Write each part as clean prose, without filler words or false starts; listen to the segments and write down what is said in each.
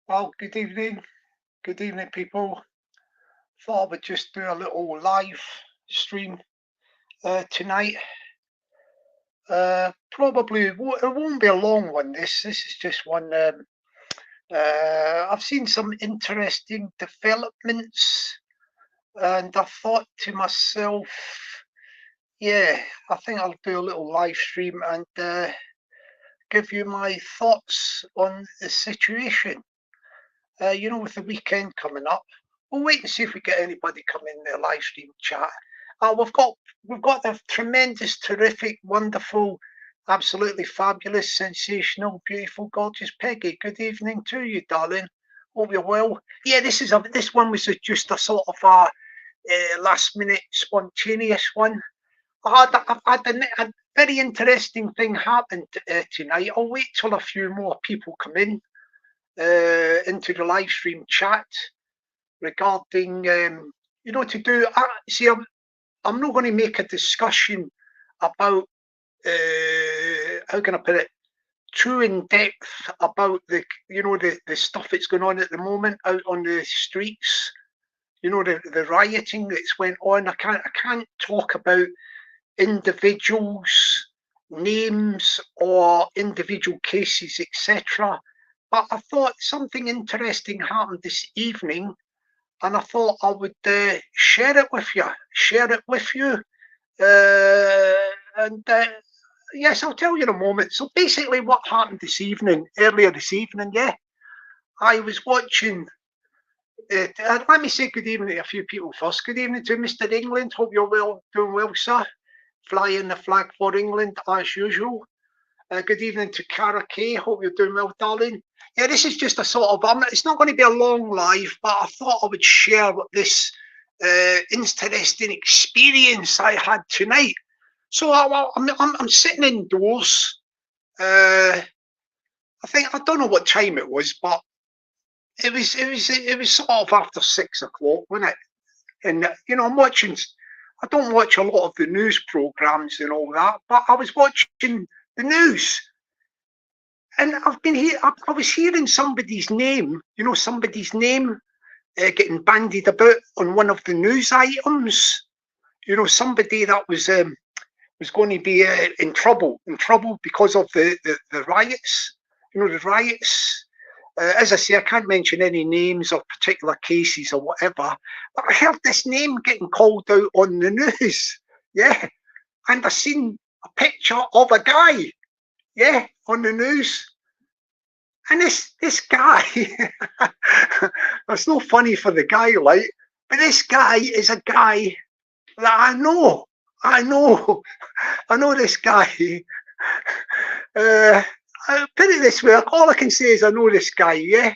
Well, good evening, people. Thought I would just do a little live stream tonight. It won't be a long one. This is just one. I've seen some interesting developments, and I thought to myself, yeah, I think I'll do a little live stream and give you my thoughts on the situation. With the weekend coming up, we'll wait and see if we get anybody come in the live stream chat. We've got the tremendous, terrific, wonderful, absolutely fabulous, sensational, beautiful, gorgeous Peggy. Good evening to you, darling. Hope you're well. Yeah, this one was just a sort of a last minute spontaneous one. A very interesting thing happened tonight. I'll wait till a few more people come in into the live stream chat regarding to do see I'm not going to make a discussion about how can I put it too in depth about the stuff that's going on at the moment out on the streets, the rioting that's went on. I can't talk about individuals, names, or individual cases, etc. But I thought something interesting happened this evening, and I thought I would share it with you. And yes, I'll tell you in a moment. So basically, what happened earlier this evening, yeah, I was watching. Let me say good evening to a few people first. Good evening to Mr. England. Hope you're doing well, sir. Flying the flag for England as usual. Good evening to Cara Kay. Hope you're doing well, darling. Yeah, this is just a sort of. It's not going to be a long live, but I thought I would share this interesting experience I had tonight. So I'm sitting indoors. I don't know what time it was, but it was sort of after 6 o'clock, wasn't it? And I'm watching. I don't watch a lot of the news programs and all that, but I was watching the news, and I've been here. I was hearing somebody's name. Somebody's name getting bandied about on one of the news items. Somebody that was going to be in trouble because of the riots. The riots. As I say, I can't mention any names or particular cases or whatever, but I heard this name getting called out on the news. Yeah. And I seen a picture of a guy, yeah, on the news. And this guy, it's not funny for the guy, like, but this guy is a guy that I know. I know this guy. I'll put it this way, all I can say is I know this guy, yeah.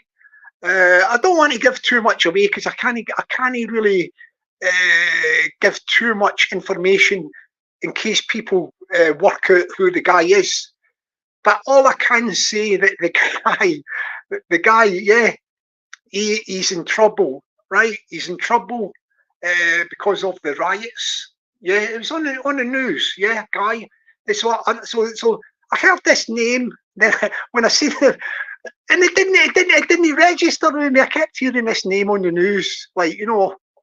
I don't want to give too much away because I can't really give too much information in case people work out who the guy is. But all I can say that the guy, yeah, he's in trouble, right? He's in trouble because of the riots. Yeah, it was on the news. Yeah, guy. So I heard this name. Then when I see them, and it didn't register with me. I kept hearing this name on the news, like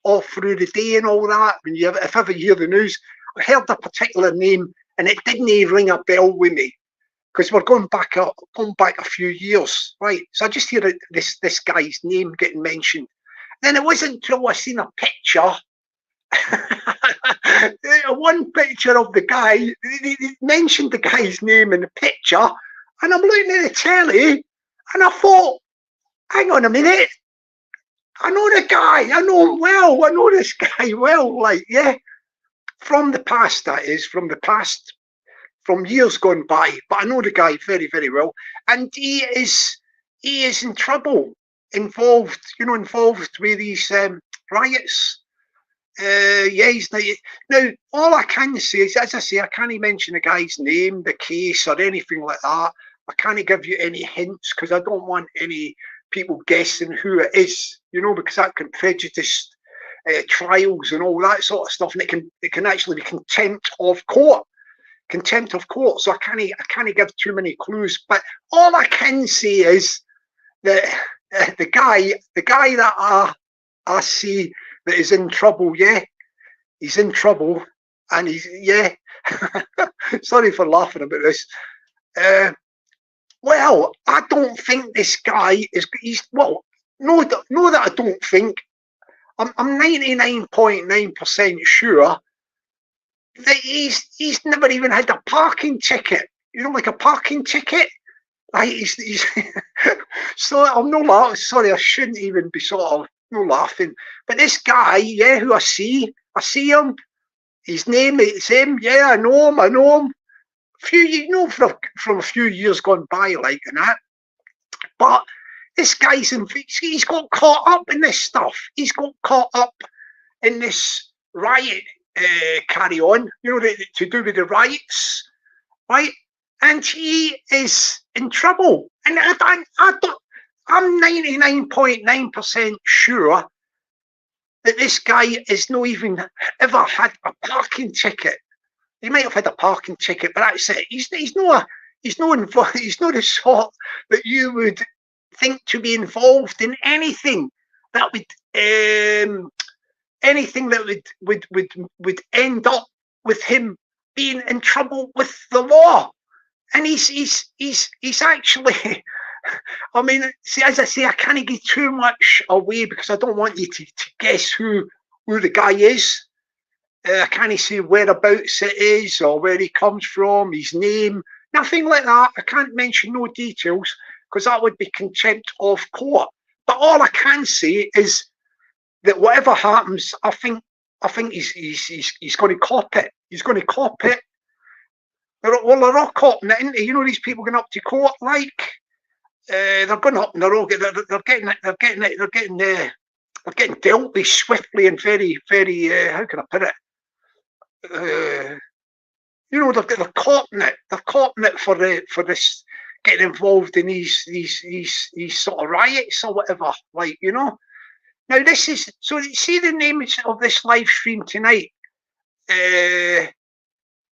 all through the day and all that. If I ever hear the news, I heard a particular name, and it didn't ring a bell with me because we're going back a few years, right? So I just hear this guy's name getting mentioned. Then it wasn't until I seen a picture. One picture of the guy, he mentioned the guy's name in the picture, and I'm looking at the telly, and I thought, hang on a minute, I know the guy, I know him well, I know this guy well, like, yeah, from the past, that is, from years gone by, but I know the guy very, very well, and he is in trouble, involved with these riots. Yeah, he's not. Now, all I can say is, as I say, I can't mention the guy's name, the case, or anything like that. I can't give you any hints because I don't want any people guessing who it is, because that can prejudice trials and all that sort of stuff, and it can actually be contempt of court. So I can't give too many clues. But all I can say is that the guy that I see that is in trouble, yeah, he's in trouble, and he's, yeah. Sorry for laughing about this. Well, I don't think this guy is. He's well. No, no, that I don't think. I'm 99.9% sure that he's never even had a parking ticket. You know, like a parking ticket. Like he's so I'm no laughing. Sorry, I shouldn't even be sort of no laughing. But this guy, yeah, who I see him. His name is him. Yeah, I know him. I know him. Few, you know, from a few years gone by, like and that. But this guy's he's got caught up in this stuff. He's got caught up in this riot carry on, you know, to do with the riots, right? And he is in trouble. And I'm 99.9% sure that this guy has not even ever had a parking ticket. He might have had a parking ticket, but that's it. He's not the sort that you would think to be involved in anything that would would end up with him being in trouble with the law. And he's actually. I mean, see, as I say, I can't give too much away because I don't want you to guess who the guy is. I can't say whereabouts it is or where he comes from, his name, nothing like that. I can't mention no details because that would be contempt of court. But all I can say is that whatever happens, I think he's going to cop it. He's going to cop it. They're all copping it, isn't they? You know, these people going up to court, like they're going up and they're getting dealt with swiftly and very, very. How can I put it? You know, they're copping it. They're copping it for this getting involved in these sort of riots or whatever. Like, you know. Now this is so. See the name of this live stream tonight.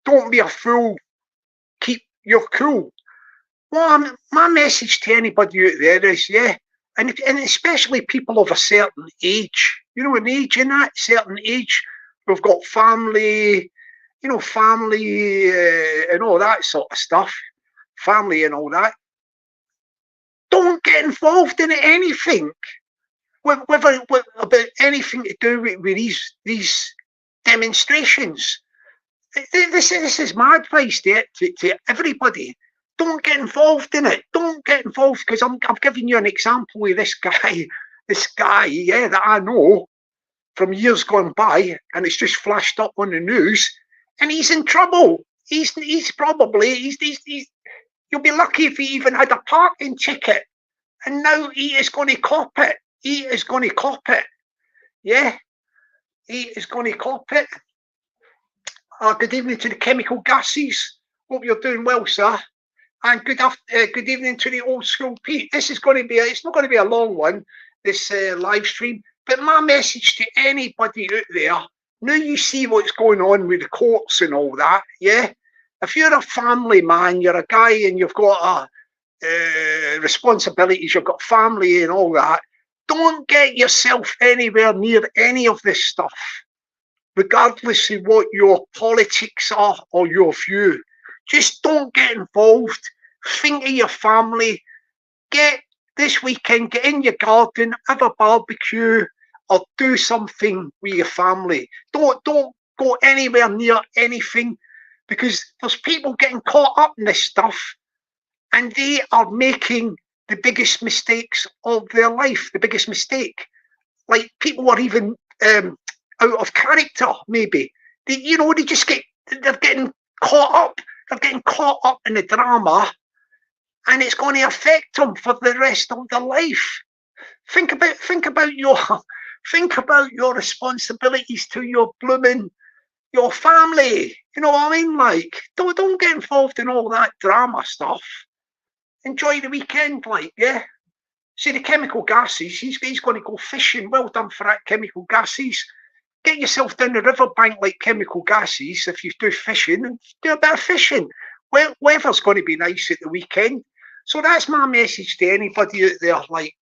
Don't be a fool. Keep your cool. Well, my message to anybody out there is, yeah, and especially people of a certain age. You know, an age in that certain age. We've got family, you know, family and all that sort of stuff, family and all that. Don't get involved in anything, whether about anything to do with these demonstrations. This is my advice to everybody. Don't get involved in it. Don't get involved because I'm giving you an example with this guy, yeah, that I know from years gone by, and it's just flashed up on the news, and he's in trouble. He's probably you'll be lucky if he even had a parking ticket, and now he is going to cop it. He is going to cop it. Yeah, he is going to cop it. Good evening to the chemical gases. Hope you're doing well, sir. And good evening to the old school Pete. This is going to be it's not going to be a long one, this live stream. But my message to anybody out there, now you see what's going on with the courts and all that, yeah? If you're a family man, you're a guy and you've got responsibilities, you've got family and all that, don't get yourself anywhere near any of this stuff, regardless of what your politics are or your view. Just don't get involved. Think of your family. Get this weekend, get in your garden, have a barbecue, or do something with your family. Don't go anywhere near anything because there's people getting caught up in this stuff and they are making the biggest mistakes of their life, the biggest mistake. Like people are even out of character, maybe. They they're getting caught up. They're getting caught up in the drama, and it's going to affect them for the rest of their life. Think about your responsibilities to your family. You know what I mean? Like, don't get involved in all that drama stuff. Enjoy the weekend, like, yeah. See the chemical gases. He's going to go fishing. Well done for that, chemical gases. Get yourself down the riverbank like chemical gases if you do fishing and do a bit of fishing. Well, weather's going to be nice at the weekend. So that's my message to anybody out there. Like,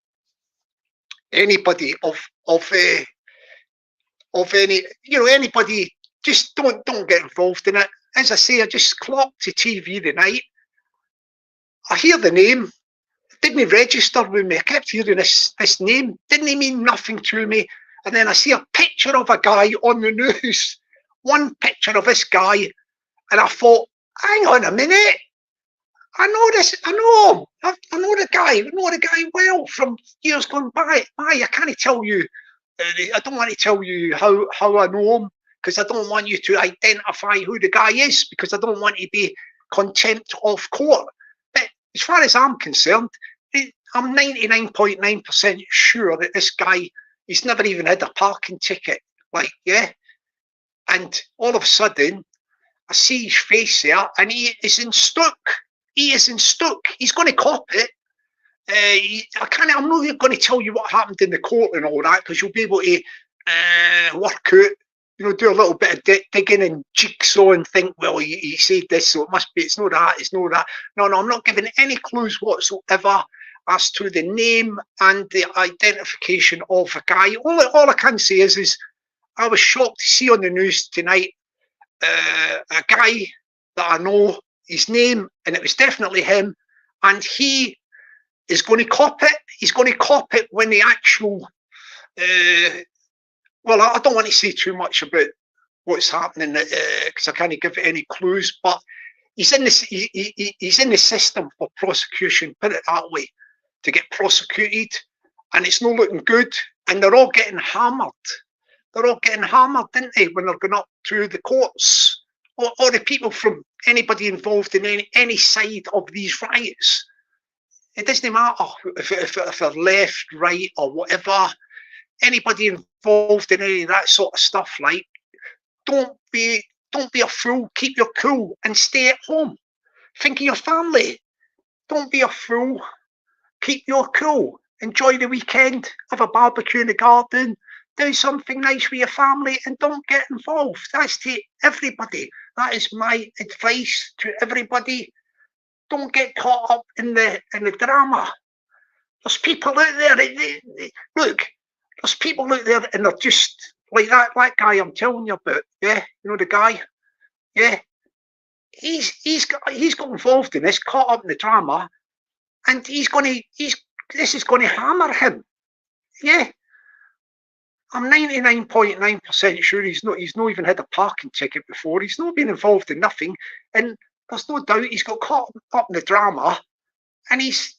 anybody of any, anybody. Just don't get involved in it. As I say, I just clocked to TV the night. I hear the name. It didn't register with me. I kept hearing this name. Didn't mean nothing to me. And then I see a picture of a guy on the news. One picture of this guy. And I thought, hang on a minute. I know this. I know him. I know the guy. I know the guy well from years gone by. I can't tell you. I don't want to tell you how I know him, because I don't want you to identify who the guy is, because I don't want to be contempt of court. But as far as I'm concerned, I'm 99.9% sure that this guy, he's never even had a parking ticket. And all of a sudden, I see his face there, and he is in Stoke. He is in Stoke. He's going to cop it. I'm not going to tell you what happened in the court and all that, because you'll be able to work out, do a little bit of digging and jigsaw and think, well, he said this, so it must be, it's not that, it's not that. No, I'm not giving any clues whatsoever as to the name and the identification of a guy. All I can say is I was shocked to see on the news tonight a guy that I know his name, and it was definitely him, and he is going to cop it. He's going to cop it when the actual well, I don't want to say too much about what's happening because I can't give it any clues, but he's in this he's in the system for prosecution, put it that way, to get prosecuted, and it's not looking good, and they're all getting hammered. They're all getting hammered, didn't they, when they're going up to the courts, or the people from anybody involved in any side of these riots. It doesn't matter if they're left, right, or whatever. Anybody involved in any of that sort of stuff, don't be a fool. Keep your cool and stay at home. Think of your family. Don't be a fool. Keep your cool. Enjoy the weekend. Have a barbecue in the garden. Do something nice with your family, and don't get involved. That's to everybody. That is my advice to everybody. Don't get caught up in the drama. There's people out there. Look, there's people out there, and they're just like that guy I'm telling you about. Yeah, the guy. Yeah, he's got involved in this, caught up in the drama, and this is going to hammer him. Yeah, I'm 99.9% sure he's not even had a parking ticket before. He's not been involved in nothing, and there's no doubt he's got caught up in the drama, and he's,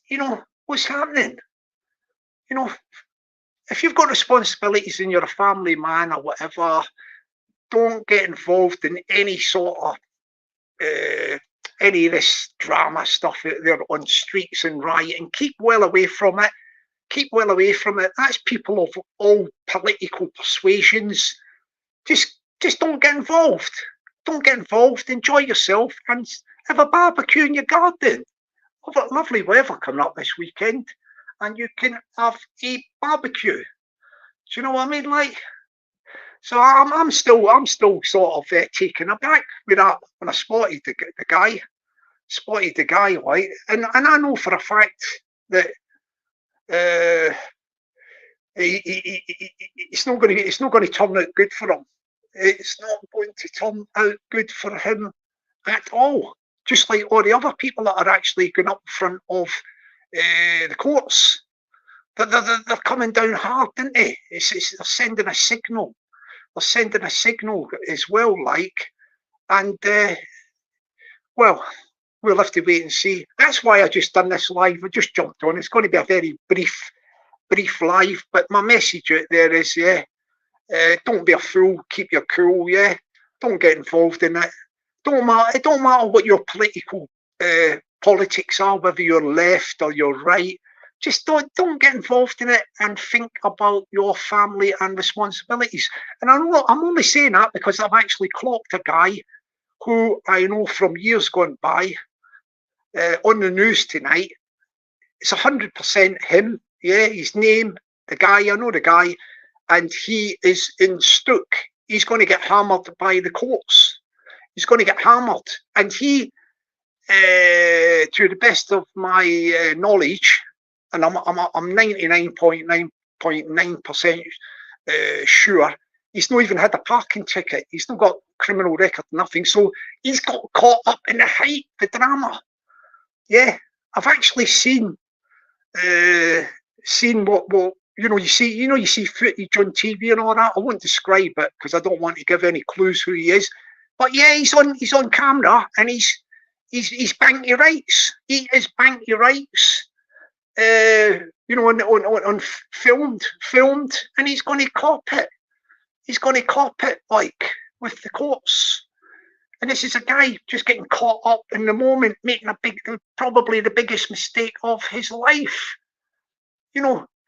what's happening? If you've got responsibilities and you're a family man or whatever, don't get involved in any sort of any of this drama stuff out there on streets and rioting. Keep well away from it. Keep well away from it. That's people of all political persuasions. Just don't get involved. Don't get involved. Enjoy yourself and have a barbecue in your garden. We've got lovely weather coming up this weekend, and you can have a barbecue. Do you know what I mean? So I'm still sort of taken aback with that when I spotted the guy, right? And I know for a fact that it's not going to turn out good for him. It's not going to turn out good for him at all. Just like all the other people that are actually going up in front of the courts. They're coming down hard, aren't they? They're sending a signal. They're sending a signal as well, and well, we'll have to wait and see. That's why I just done this live. I just jumped on. It's going to be a very brief live, but my message out there is, don't be a fool. Keep your cool. Yeah, don't get involved in it. It don't matter what your political politics are, whether you're left or you're right. Just don't get involved in it, and think about your family and responsibilities. And I'm only saying that because I've actually clocked a guy who I know from years gone by on the news tonight. It's 100% him. Yeah, his name, the guy, I know the guy, and he is in Stoke. He's going to get hammered by the courts. He's going to get hammered, and he, to the best of my knowledge, and I'm 99.9% 99.9% sure he's not even had a parking ticket. He's not got criminal record, nothing. So he's got caught up in the hype, the drama. Yeah, I've actually seen what you see footage on TV and all that. I won't describe it because I don't want to give any clues who he is. But yeah, he's on camera and he's banky rights. He is banky rights. On filmed, and he's going to cop it. He's going to cop it, like, with the courts. And this is a guy just getting caught up in the moment, making probably the biggest mistake of his life.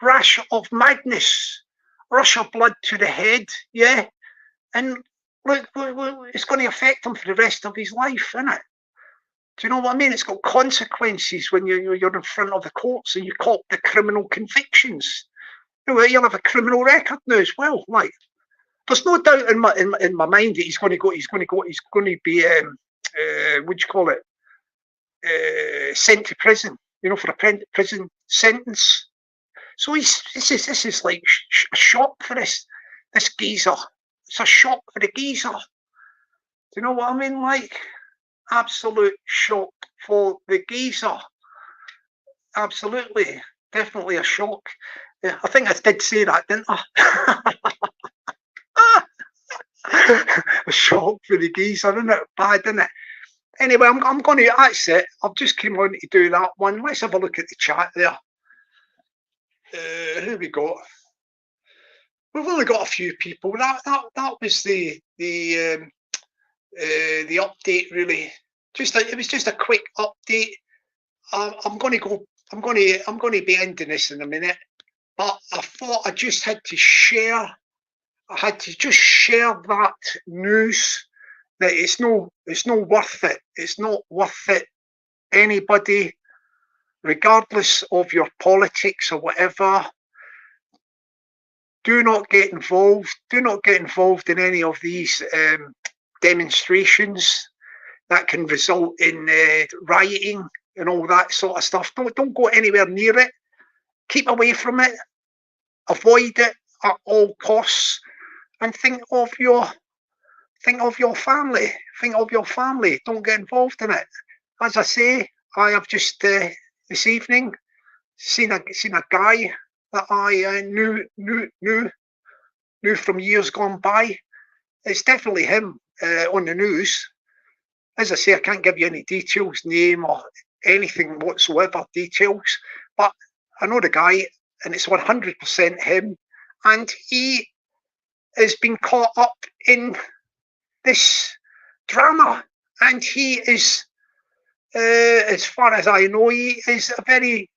Rash of madness, rush of blood to the head, yeah. And look, it's going to affect him for the rest of his life, isn't it? Do you know what I mean? It's got consequences when you're in front of the courts and you cop the criminal convictions. You'll have a criminal record now as well. Like, there's no doubt in my mind that he's going to be what do you call it? Sent to prison. For a prison sentence. So this is like a shock for this geezer. It's a shock for the geezer. Do you know what I mean? Like, absolute shock for the geezer. Absolutely, definitely a shock. Yeah, I think I did say that, didn't I? A shock for the geezer, isn't it? Bad, isn't it? Anyway, I'm going to. That's it. I've just came on to do that one. Let's have a look at the chat there. Who we got? We've only got a few people. That was the update, really. It was just a quick update. I'm going to be ending this in a minute, but I thought I just had to share. I had to just share that news that it's not worth it. It's not worth it. Anybody, regardless of your politics or whatever, do not get involved. Do not get involved in any of these demonstrations that can result in rioting and all that sort of stuff. Don't go anywhere near it. Keep away from it. Avoid it at all costs. And think of your family. Think of your family. Don't get involved in it. As I say, I have just this evening seen a guy that I knew from years gone by. It's definitely him on the news. As I say, I can't give you any details, name or anything whatsoever, details. But I know the guy, and it's 100% him. And he has been caught up in this drama, and he is, as far as I know, he is a very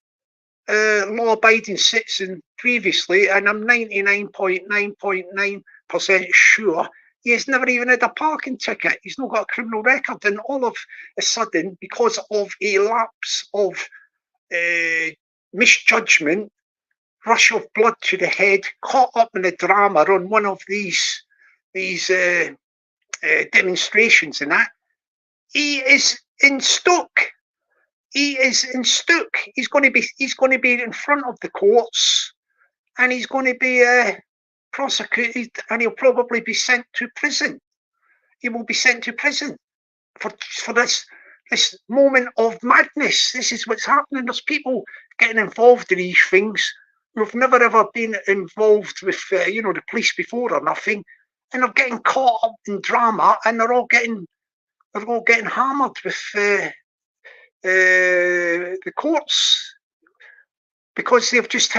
law-abiding citizen previously, and I'm 99.9% sure he has never even had a parking ticket. He's not got a criminal record, and all of a sudden, because of a lapse of misjudgment, rush of blood to the head, caught up in the drama on one of these demonstrations and that, he is in Stoke. He is in Stoke. He's going to be in front of the courts, and he's going to be prosecuted, and he'll probably be sent to prison. He will be sent to prison for this moment of madness. This is what's happening. There's people getting involved in these things who've never ever been involved with the police before or nothing, and they're getting caught up in drama, and they're all getting hammered with the courts because they've just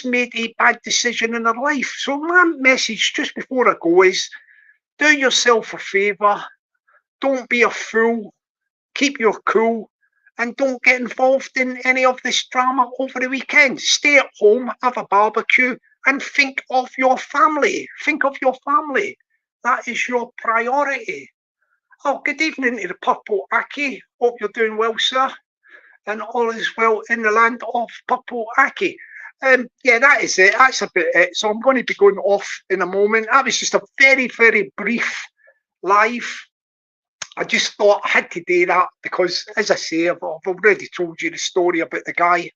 made a bad decision in their life. So my message just before I go is, do yourself a favour, don't be a fool, keep your cool, and don't get involved in any of this drama over the weekend. Stay at home, have a barbecue, and think of your family. Think of your family. That is your priority. Oh, good evening to the Purple Aki. Hope you're doing well, sir. And all is well in the land of Purple Aki. Yeah, that is it. That's about it. So I'm going to be going off in a moment. That was just a very, very brief live. I just thought I had to do that because, as I say, I've already told you the story about the guy.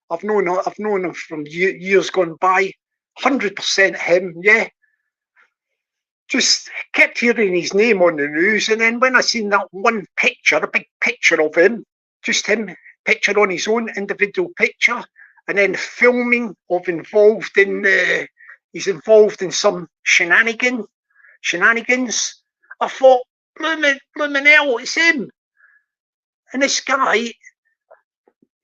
I've known him from years gone by. 100% him, yeah. Just kept hearing his name on the news, and then when I seen that one picture, a big picture of him, just him, picture on his own individual picture, and then filming of he's involved in some shenanigans. I thought, blooming hell, it's him. And this guy,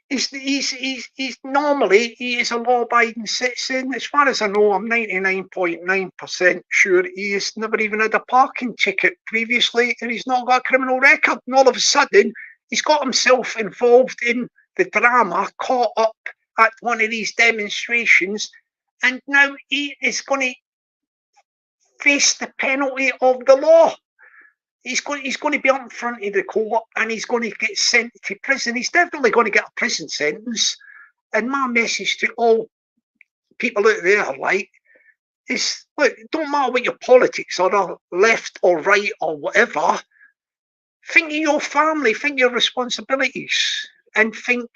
he's normally he is a law-abiding citizen. As far as I know, I'm 99.9% sure he has never even had a parking ticket previously, and he's not got a criminal record. And all of a sudden, he's got himself involved in the drama, caught up at one of these demonstrations, and now he is going to face the penalty of the law. He's going to be up in front of the court, and he's going to get sent to prison. He's definitely going to get a prison sentence. And my message to all people out there, like, is, look, it don't matter what your politics are, left or right or whatever. Think of your family, think of your responsibilities, and think,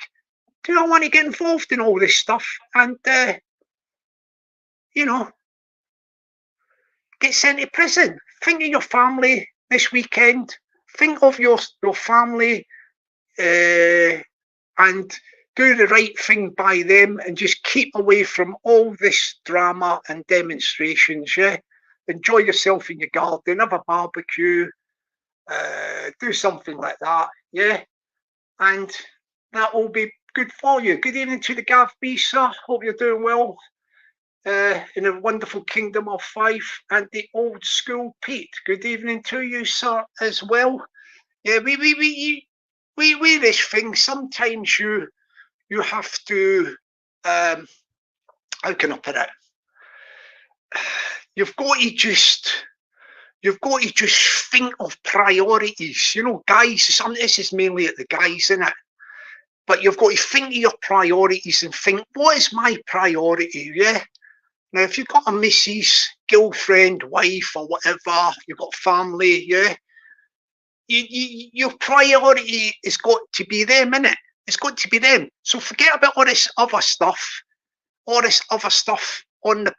do I want to get involved in all this stuff? And, get sent to prison. Think of your family this weekend. Think of your family and do the right thing by them, and just keep away from all this drama and demonstrations. Yeah, enjoy yourself in your garden, have a barbecue, do something like that. Yeah, and that will be good for you. Good evening to the Gav B, sir. Hope you're doing well. In a wonderful kingdom of Fife, and the old school Pete. Good evening to you, sir, as well. Yeah, we this thing. Sometimes you have to, how can I put it? You've got to just think of priorities. Guys. This is mainly at the guys, isn't it? But you've got to think of your priorities and think, what is my priority? Yeah. Now, if you've got a missus, girlfriend, wife, or whatever, you've got family, yeah, your priority has got to be them, innit? It's got to be them. So forget about all this other stuff on the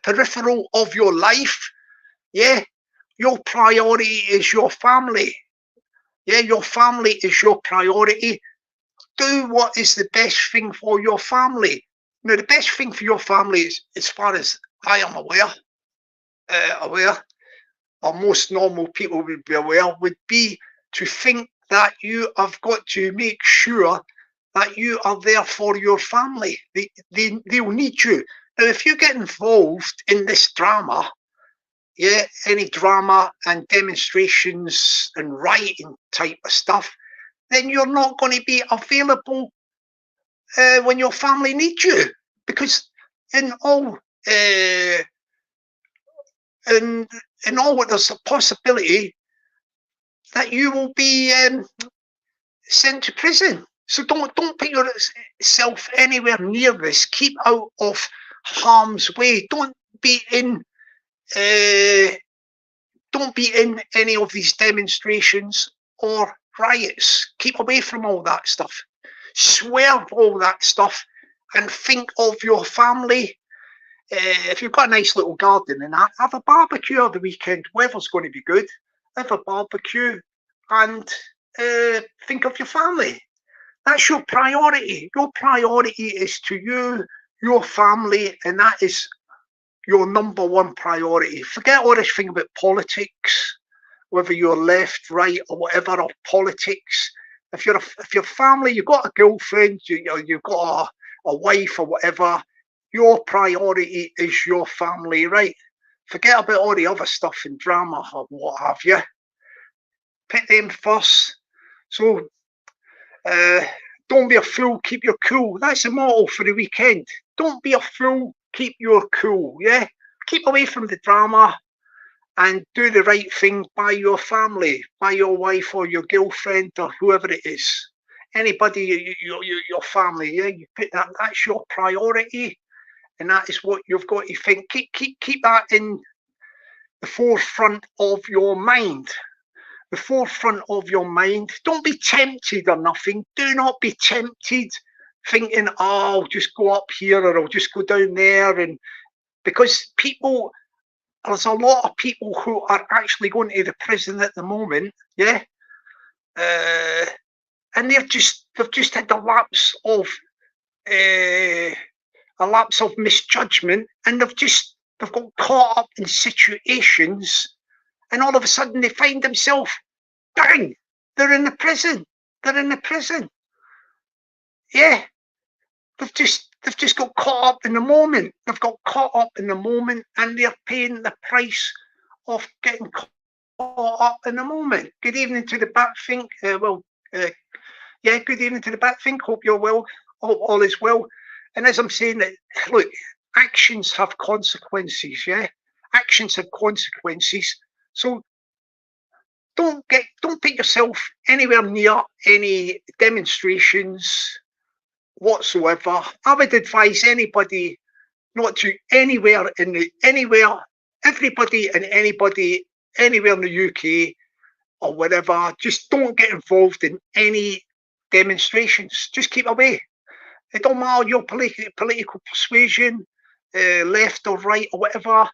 peripheral of your life. Yeah, your priority is your family. Yeah, your family is your priority. Do what is the best thing for your family. Now, the best thing for your family is, as far as I am aware, or most normal people would be aware, would be to think that you have got to make sure that you are there for your family. They'll need you. Now, if you get involved in this drama, yeah, any drama and demonstrations and rioting type of stuff, then you're not going to be available when your family needs you, because in all there's a possibility that you will be sent to prison. So don't put yourself anywhere near this. Keep out of harm's way. Don't be in any of these demonstrations or riots. Keep away from all that stuff. Swerve all that stuff and think of your family. If you've got a nice little garden and that, have a barbecue on the weekend. Weather's going to be good. Have a barbecue and think of your family. That's your priority. Your priority is to you, your family, and that is your number one priority. Forget all this thing about politics, whether you're left, right, or whatever, or politics. If your family, you've got a girlfriend, you've got a wife or whatever, your priority is your family, right? Forget about all the other stuff and drama or what have you. Put them first. So don't be a fool, keep your cool. That's the motto for the weekend. Don't be a fool, keep your cool, yeah? Keep away from the drama and do the right thing by your family, by your wife or your girlfriend or whoever it is. Anybody, your family, yeah? You put that's your priority, and that is what you've got to think. Keep that in the forefront of your mind. The forefront of your mind. Don't be tempted or nothing. Do not be tempted. thinking, oh, I'll just go up here or I'll just go down there. And because there's a lot of people who are actually going to the prison at the moment, yeah, and they've just had a lapse of misjudgment, and they've got caught up in situations, and all of a sudden they find themselves, bang, they're in the prison. They're in the prison. Yeah, they've just got caught up in the moment. They've got caught up in the moment, and they're paying the price of getting caught up in the moment. Good evening to the Batfink. Yeah, good evening to the Batfink. Hope you're well. All is well. And as I'm saying, that look, actions have consequences. Yeah, actions have consequences. So don't put yourself anywhere near any demonstrations whatsoever. I would advise anybody not to anywhere, everybody and anybody anywhere in the UK or whatever, just don't get involved in any demonstrations. Just keep away. It don't matter your political persuasion, left or right or whatever.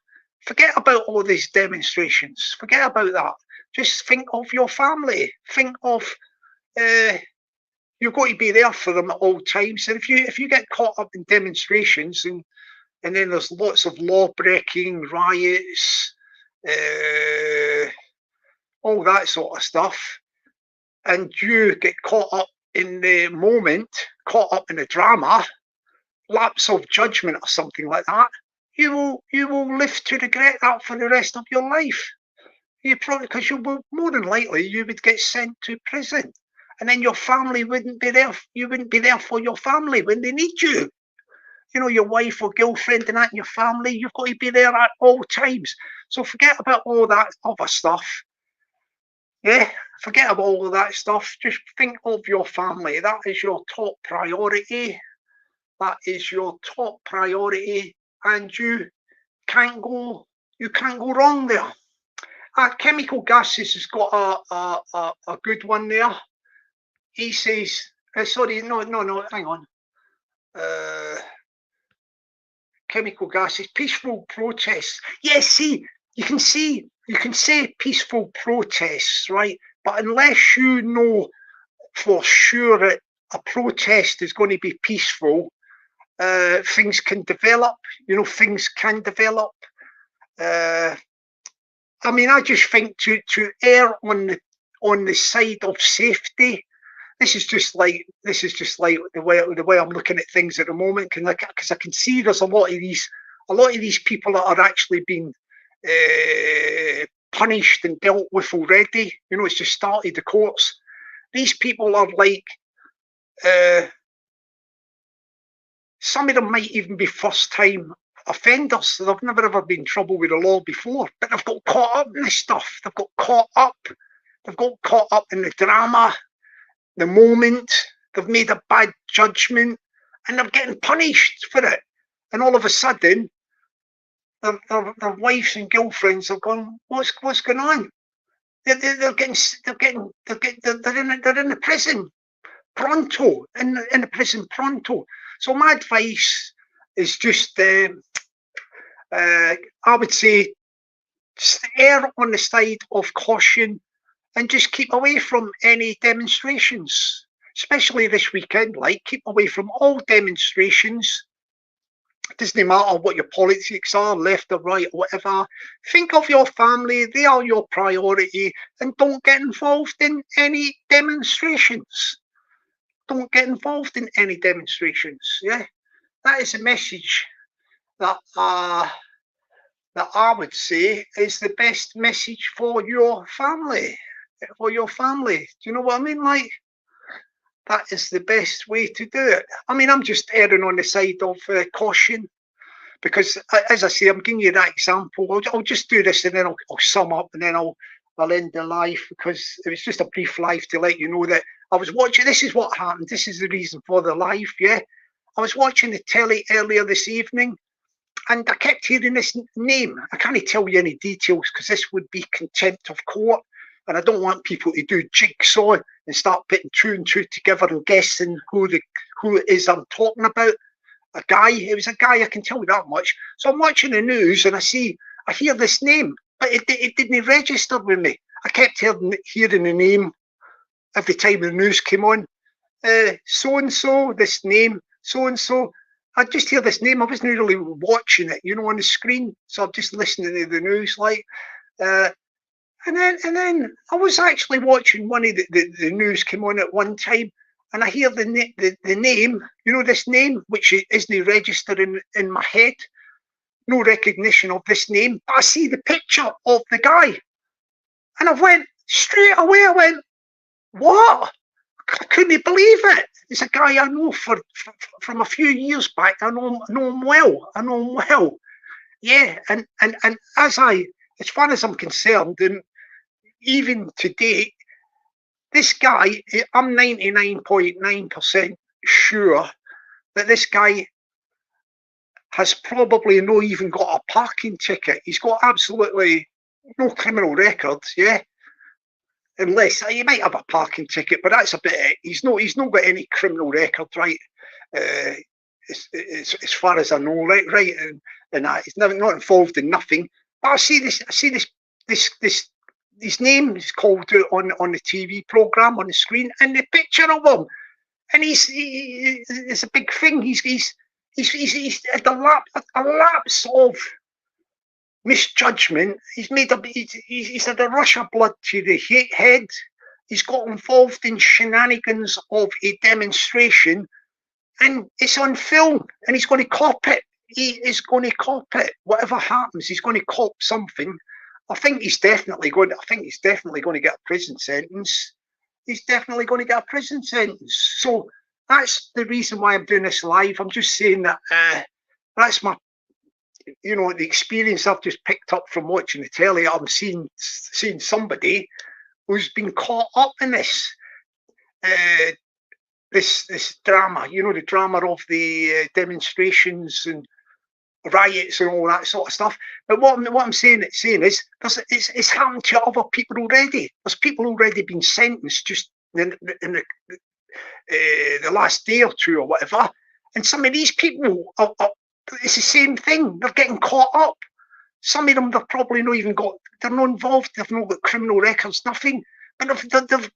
Forget about all these demonstrations. Forget about that. Just think of your family. Think of you've got to be there for them at all times. And if you get caught up in demonstrations and then there's lots of law breaking, riots, all that sort of stuff, and you get caught up in the moment, caught up in the drama, lapse of judgment or something like that, you will live to regret that for the rest of your life. You probably, because you will, more than likely you would get sent to prison, and then your family wouldn't be there. You wouldn't be there for your family when they need you. You know, your wife or girlfriend and that, and your family, you've got to be there at all times. So forget about all that other stuff. Yeah, forget about all of that stuff. Just think of your family. That is your top priority. That is your top priority, and you can't go wrong there. Chemical Gases has got a good one there. He says, sorry, no, hang on. Chemical Gases, peaceful protests. Yes, see, you can say peaceful protests, right? But unless you know for sure that a protest is going to be peaceful, things can develop. You know, things can develop. I mean, I just think to err on the side of safety. This is just like the way I'm looking at things at the moment, because I can see there's a lot of these people that are actually being punished and dealt with already. You know, it's just started the courts. These people are like, some of them might even be first-time offenders. So they've never ever been in trouble with the law before, but they've got caught up in this stuff. They've got caught up in the drama, the moment. They've made a bad judgment, and they're getting punished for it. And all of a sudden, their wives and girlfriends are going, what's going on? They're in the prison pronto, in the prison pronto. So my advice is just, I would say, err on the side of caution and just keep away from any demonstrations, especially this weekend. Like, keep away from all demonstrations. It doesn't matter what your politics are, left or right, or whatever. Think of your family, they are your priority, and don't get involved in any demonstrations. Don't get involved in any demonstrations. Yeah, that is a message that I would say is the best message for your family. For your family, do you know what I mean? Like, that is the best way to do it. I mean, I'm just erring on the side of caution, because, as I say, I'm giving you that example. I'll just do this, and then I'll sum up, and then I'll end the live, because it was just a brief live to let you know that I was watching. This is what happened. This is the reason for the live. Yeah, I was watching the telly earlier this evening, and I kept hearing this name. I can't tell you any details because this would be contempt of court, and I don't want people to do jigsaw and start putting two and two together and guessing who who it is I'm talking about. A guy, it was a guy, I can tell you that much. So I'm watching the news and I hear this name, but it didn't register with me. I kept hearing the name every time the news came on. So and so, this name, so and so. I just hear this name. I wasn't really watching it, on the screen. So I'm just listening to the news, like. And then I was actually watching one of the news came on at one time, and I hear the name, this name, which isn't registered in my head. No recognition of this name. But I see the picture of the guy, and I went straight away. I went, what? I couldn't believe it. It's a guy I know from a few years back. I know him well. Yeah, and as far as I'm concerned, and even today, this guy, I'm 99.9% sure that this guy has probably not even got a parking ticket. He's got absolutely no criminal records, yeah. Unless he might have a parking ticket, but that's a bit. He's not got any criminal record, right? As far as I know, right, and he's not involved in nothing. But I see this. His name is called out on the TV program on the screen, and the picture of him, and it's a big thing. He's at a lapse of misjudgment. He's had a rush of blood to the head. He's got involved in shenanigans of a demonstration, and it's on film, and he's going to cop it. He is going to cop it. Whatever happens, he's going to cop something. I think he's definitely going to get a prison sentence. He's definitely going to get a prison sentence. So that's the reason why I'm doing this live. I'm just saying that that's my, the experience I've just picked up from watching the telly. I'm seeing somebody who's been caught up in this this drama. The drama of the demonstrations and riots and all that sort of stuff. But what I'm saying is it's happened to other people already. There's people already been sentenced just in the last day or two or whatever. And some of these people it's the same thing. They're getting caught up. Some of them they're not involved. They've not got criminal records, nothing. But they've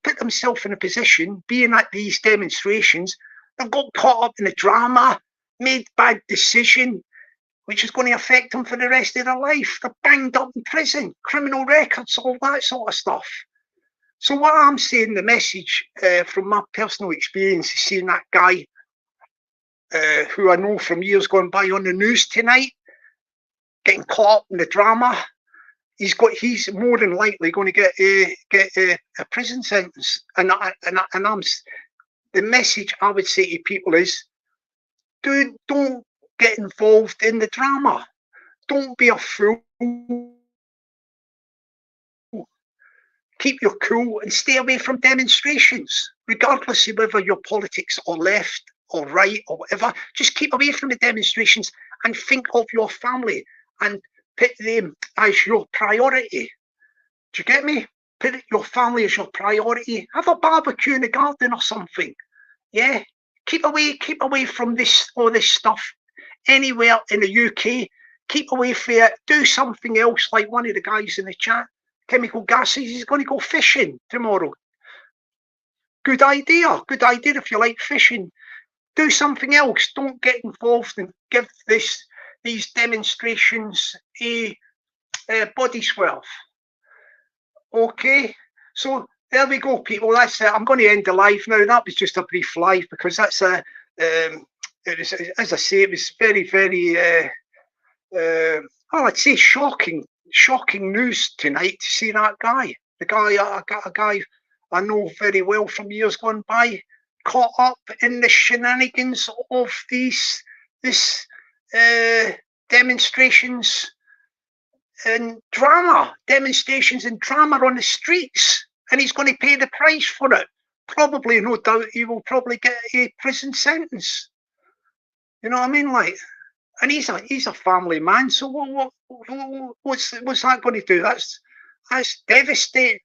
put themselves in a position, being at these demonstrations, they've got caught up in the drama, made bad decision, which is going to affect them for the rest of their life. They're banged up in prison, criminal records, all that sort of stuff. So what I'm saying, the message from my personal experience is seeing that guy who I know from years gone by on the news tonight, getting caught up in the drama. He's more than likely going to get a prison sentence. And the message I would say to people is, don't get involved in the drama. Don't be a fool. Keep your cool and stay away from demonstrations, regardless of whether your politics are left or right or whatever. Just keep away from the demonstrations and think of your family and put them as your priority. Do you get me? Put your family as your priority. Have a barbecue in the garden or something. Yeah. Keep away from all this stuff. Anywhere in the UK, keep away from it. Do something else, like one of the guys in the chat, Chemical Gases, he's going to go fishing tomorrow. Good idea if you like fishing. Do something else. Don't get involved and give these demonstrations a body swell. Okay, so there we go, people. That's it. I'm going to end the live now. That was just a brief live because that's as I say, it was very, very I'd say shocking news tonight to see that guy. A guy I know very well from years gone by, caught up in the shenanigans of this demonstrations and drama on the streets, and he's going to pay the price for it. Probably, no doubt, he will probably get a prison sentence. You know what I mean? Like, and he's a family man. So what's that going to do? That's devastating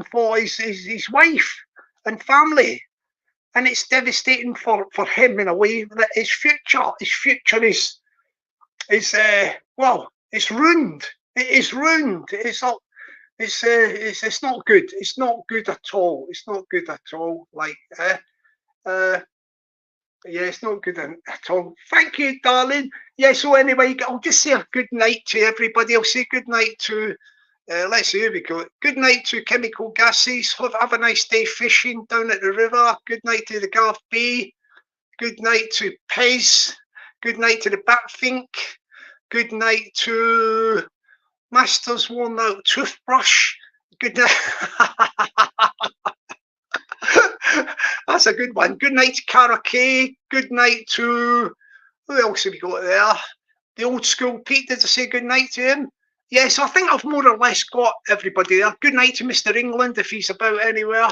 for his wife and family. and it's devastating for him in a way that his future is well, it's ruined. It is ruined. It's not. It's not good. It's not good at all. It's not good at all. Like yeah, it's not good at all. Thank you, darling. Yeah. So anyway, I'll just say a good night to everybody. I'll say good night to. Let's see, here we go. Good night to Chemical Gases. Have a nice day fishing down at the river. Good night to the Garth Bay. Good night to Pez. Good night to the Batfink. Good night to Master's worn out toothbrush. Good night. That's a good one. Good night to Cara Kay. Good night to, who else have we got there? The old school Pete. Did I say good night to him? Yes, I think I've more or less got everybody there. Good night to Mr. England if he's about anywhere.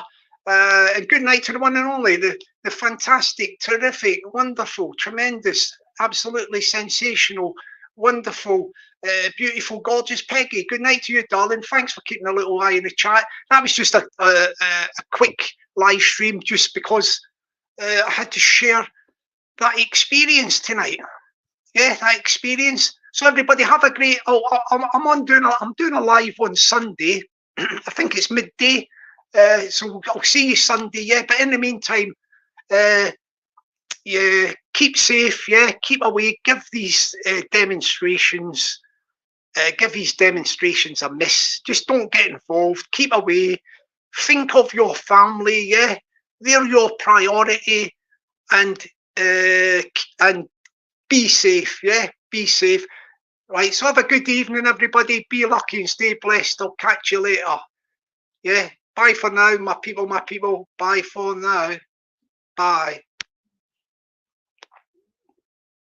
And good night to the one and only, the fantastic, terrific, wonderful, tremendous, absolutely sensational, wonderful, beautiful, gorgeous Peggy. Good night to you, darling. Thanks for keeping a little eye in the chat. That was just a quick live stream just because I had to share that experience tonight. Yeah, that experience. So everybody have a great. I'm doing a live on Sunday. I think it's midday. So I'll see you Sunday. Yeah, but in the meantime, yeah, keep safe. Yeah, keep away. Give these demonstrations. Give these demonstrations a miss. Just don't get involved. Keep away. Think of your family. Yeah, they're your priority, and be safe. Yeah, be safe. Right, so have a good evening, everybody. Be lucky and stay blessed. I'll catch you later. Yeah, bye for now, my people, my people. Bye for now. Bye.